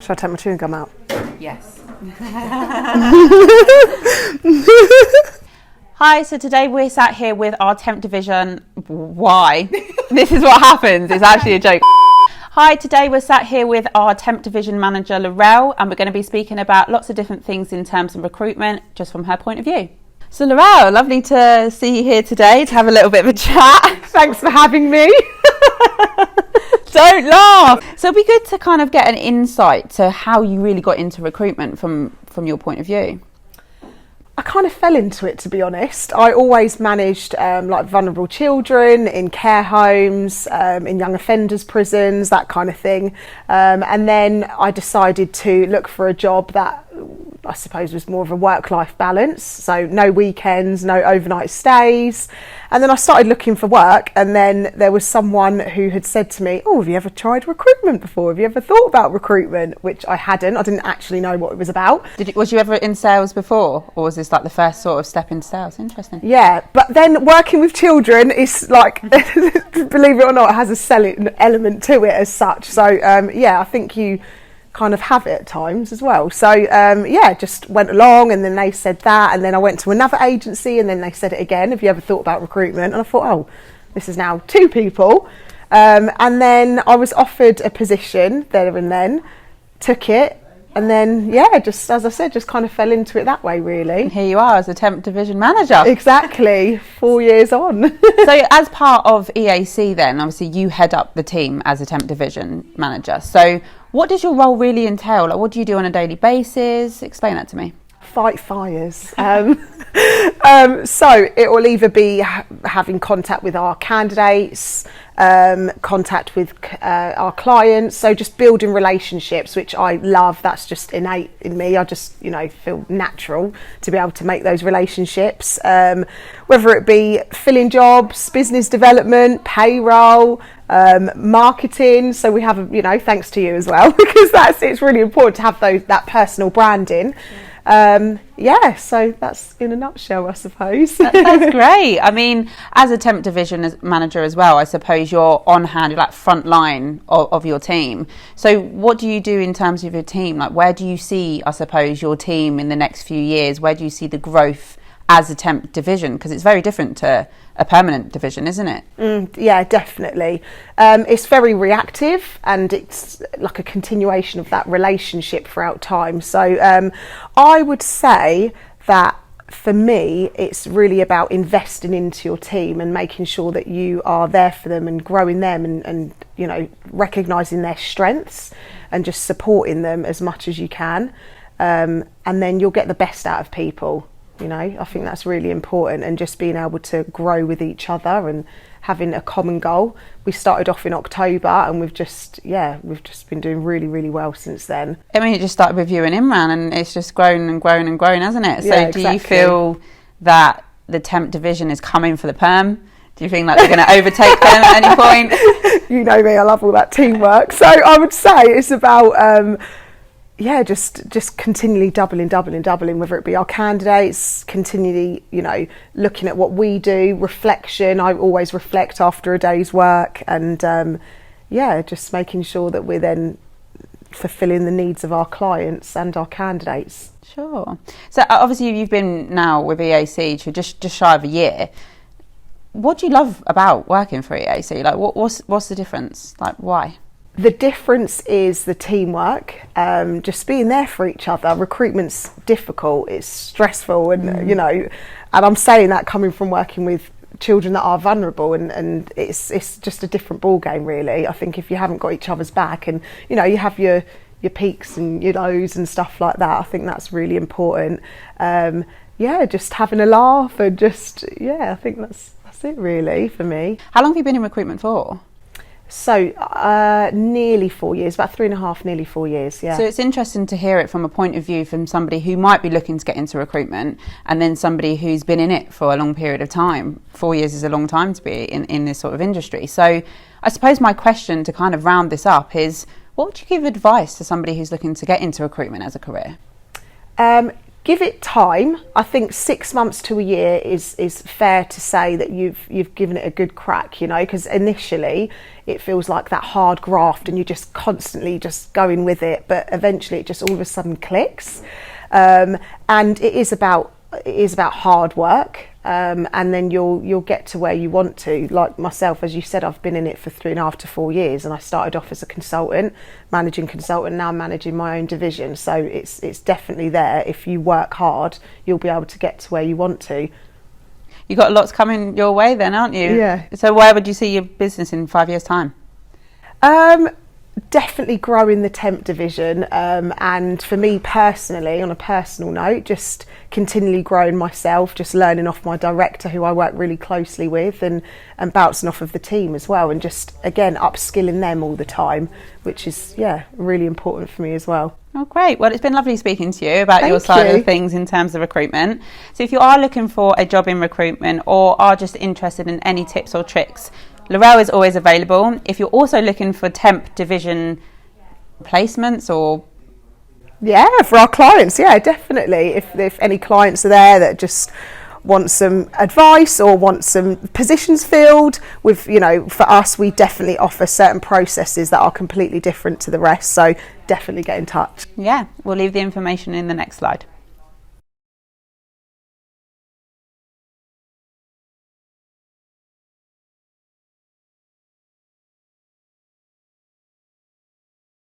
Should I take my chewing gum out? Yes. Hi, so today we're sat here with our Temp Division. Why? This is what happens. It's actually a joke. Hi, today we're sat here with our Temp Division Manager, Laurel, and we're going to be speaking about lots of different things in terms of recruitment, just from her point of view. So Laurel, lovely to see you here today to have a little bit of a chat. Thanks for having me. Don't laugh. So it'd be good to kind of get an insight to how you really got into recruitment from your point of view. I kind of fell into it, to be honest. I always managed like vulnerable children in care homes, in young offenders prisons, that kind of thing. And then I decided to look for a job that I suppose was more of a work-life balance. So no weekends, no overnight stays. And then I started looking for work, and then there was someone who had said to me, "Oh, have you ever tried recruitment before? Have you ever thought about recruitment?" Which I hadn't. I didn't actually know what it was about. Was you ever in sales before, or was this like the first sort of step into sales? Interesting. Yeah, but then working with children is like, believe it or not, it has a selling element to it as such. So yeah, I think you kind of have it at times as well. So yeah, just went along, and then they said that, and then I went to another agency, and then they said it again, "Have you ever thought about recruitment?" And I thought, oh, this is now two people. And then I was offered a position there and then, took it, and then yeah, just as I said, just kind of fell into it that way, really. And here you are as a Temp Division Manager. Exactly, 4 years on. So as part of EAC then, obviously you head up the team as a Temp Division Manager. So what does your role really entail? Like, what do you do on a daily basis? Explain that to me. Fight fires. So it will either be having contact with our candidates, contact with our clients, so just building relationships, which I love. That's just innate in me. I just feel natural to be able to make those relationships, whether it be filling jobs, business development, payroll, marketing. So we have thanks to you as well, because it's really important to have that personal branding. Yeah, so that's in a nutshell, I suppose. That's great. I mean, as a Temp Division Manager as well, I suppose you're on hand, you're like front line of your team. So what do you do in terms of your team? Like, where do you see, I suppose, your team in the next few years? Where do you see the growth as a Temp Division? Because it's very different to a permanent division, isn't it? Yeah, definitely. It's very reactive, and it's like a continuation of that relationship throughout time. So I would say that for me, it's really about investing into your team and making sure that you are there for them and growing them, and recognising their strengths and just supporting them as much as you can. And then you'll get the best out of people. I think that's really important, and just being able to grow with each other and having a common goal. We started off in October, and we've just been doing really, really well since then. I mean, it just started with you and Imran, and it's just grown and grown and grown, hasn't it? So yeah, do you feel that the Temp Division is coming for the perm? Do you think like they're going to overtake them at any point? You know me, I love all that teamwork. So I would say it's about just continually doubling, whether it be our candidates, continually, looking at what we do, reflection. I always reflect after a day's work, and just making sure that we're then fulfilling the needs of our clients and our candidates. Sure. So obviously you've been now with EAC for just shy of a year. What do you love about working for EAC? Like, what's the difference? Like, why? The difference is the teamwork, just being there for each other. Recruitment's difficult, it's stressful, and and I'm saying that coming from working with children that are vulnerable, and it's just a different ball game, really. I think if you haven't got each other's back, and you have your peaks and your lows and stuff like that, I think that's really important. Just having a laugh, and I think that's it really for me. How long have you been in recruitment for? So nearly 4 years, about 3.5, nearly 4 years, yeah. So it's interesting to hear it from a point of view from somebody who might be looking to get into recruitment, and then somebody who's been in it for a long period of time. 4 years is a long time to be in this sort of industry. So I suppose my question to kind of round this up is, what would you give advice to somebody who's looking to get into recruitment as a career? give it time. I think 6 months to a year is fair to say that you've given it a good crack, you know, because initially it feels like that hard graft and you're just constantly just going with it, but eventually it just all of a sudden clicks. And it is about hard work, and then you'll get to where you want to. Like myself, as you said, I've been in it for 3.5 to 4 years, and I started off as a consultant, managing consultant, now managing my own division. So it's definitely there. If you work hard, you'll be able to get to where you want to. You got lots coming your way then, aren't you? Yeah. So where would you see your business in 5 years' time? Definitely growing the temp division, and for me personally, on a personal note, just continually growing myself, just learning off my director who I work really closely with, and bouncing off of the team as well, and just again upskilling them all the time, which is really important for me as well. Oh, great. Well, it's been lovely speaking to you about your side of things in terms of recruitment. So if you are looking for a job in recruitment or are just interested in any tips or tricks, Laurel is always available. If you're also looking for temp division placements or... Yeah, for our clients, definitely. If any clients are there that just want some advice or want some positions filled, for us, we definitely offer certain processes that are completely different to the rest. So definitely get in touch. Yeah, we'll leave the information in the next slide.